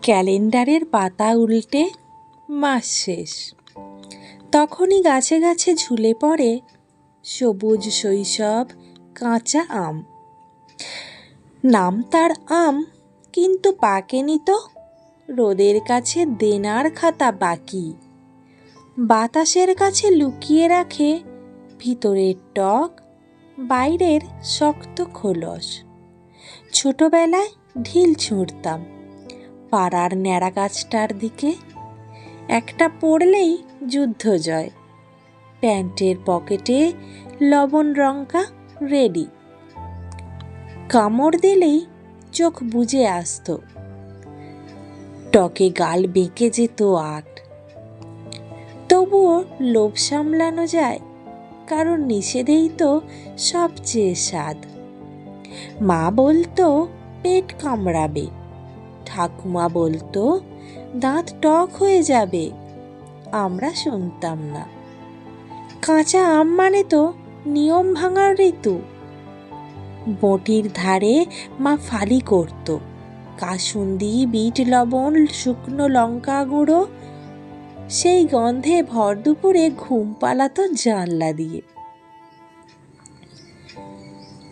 ক্যালেন্ডারের পাতা উল্টে মাস শেষ। তখনই গাছে গাছে ঝুলে পড়ে সবুজ শৈশব কাঁচা আম। নাম তার আম, কিন্তু পাকেনি তো, রোদের কাছে দেনার খাতা বাকি। বাতাসের কাছে লুকিয়ে রাখে ভিতরের টক, বাইরের শক্ত খোলস। ছোটবেলায় ঢিল ছুঁড়তাম পাড়ার ন্যাড়া গাছটার দিকে, একটা পড়লেই যুদ্ধ জয়। প্যান্টের পকেটে লবণ লঙ্কা রেডি, কামড় দিলেই চোখ বুজে আসত, টকে গাল বেঁকে যেত আট। তবুও লোভ সামলানো যায়, কারণ নিষেধেই তো সবচেয়ে স্বাদ। মা বলতো পেট কামড়াবে, ঠাকুমা বলতো দাঁত টক হয়ে যাবে, আমরা শুনতাম না। কাঁচা আম মানে তো নিয়ম ভাঙার ঋতু। বটির ধারে মা ফালি করত কাসুন্দি, বিট লবণ, শুকনো লঙ্কা গুঁড়ো। সেই গন্ধে ভর দুপুরে ঘুম পালাতো জানলা দিয়ে।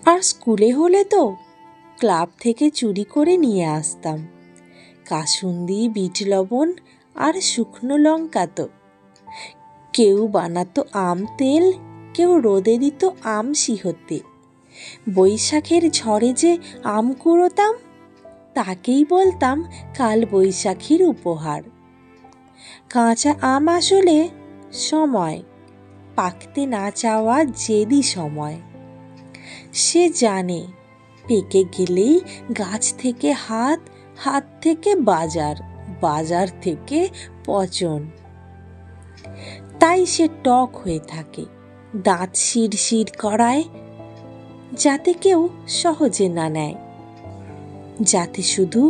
আর স্কুলে হলে তো ক্লাব থেকে চুরি করে নিয়ে আসতাম কাসুন্দি, বিট লবণ আর শুকনো লঙ্কা। তো কেউ বানাতো আম তেল, কেউ রোদে দিত আম সিহতে। বৈশাখের ঝড়ে যে আম কুড়োতাম, তাকেই বলতাম কাল বৈশাখীর উপহার। কাঁচা আম আসলে সময়, পাকতে না চাওয়া জেদি সময়। সে জানে পেকে গেলেই গাছ থেকে হাত, হাত থেকে বাজার, বাজার থেকে পচন। তাই সে টক হয়ে থাকে, দাঁত শিরশির করায়, যাতে কেউ সহজে না নেয়, যাতে শুধু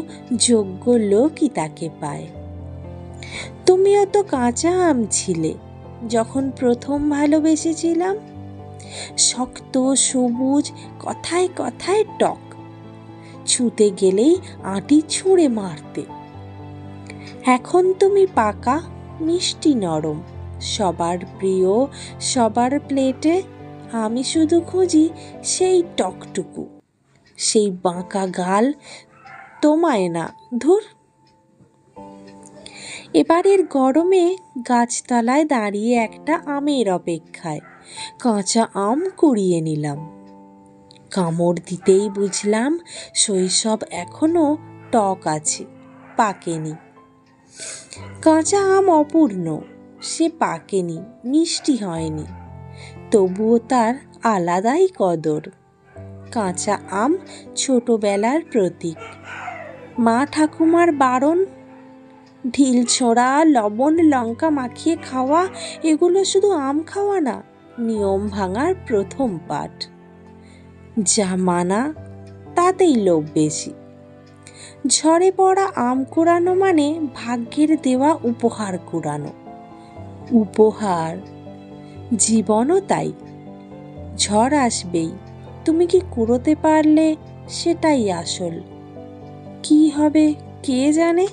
যোগ্য লোকই তাকে পায়। তুমিও তো কাঁচা আম ছিলে যখন প্রথম ভালোবেসেছিলাম। শক্ত সবুজ, কথায় কথায় টক, ছুঁতে গেলেই আঁটি ছুঁড়ে মারতে। এখন তুমি পাকা, মিষ্টি নরম, সবার প্রিয়, সবার প্লেটে। আমি শুধু খুঁজি সেই টকটুকু, সেই বাঁকা গাল, তোমায় না, ধুর। এবারের গরমে গাছতলায় দাঁড়িয়ে একটা আমের অপেক্ষায় কাঁচা আম কুড়িয়ে নিলাম। কামড় দিতেই বুঝলাম শৈশব এখনো টক আছে, পাকেনি। কাঁচা আম অপূর্ণ, সে পাকেনি, মিষ্টি হয়নি, তবুও তার আলাদাই কদর। কাঁচা আম ছোটবেলার প্রতীক। মা ঠাকুমার বারণ, ঢিল ছোঁড়া, লবণ লঙ্কা মাখিয়ে খাওয়া, এগুলো শুধু আম খাওয়া না, নিয়ম ভাঙার প্রথম পাঠ। যা মানা তাতেই লোভ বেশি। ঝড়ে পড়া আম কুড়ানো মানে ভাগ্যের দেওয়া উপহার কুড়ানো। উপহার, জীবনও তাই। ঝড় আসবেই, তুমি কি কুড়োতে পারলে সেটাই আসল। কি হবে কে জানে।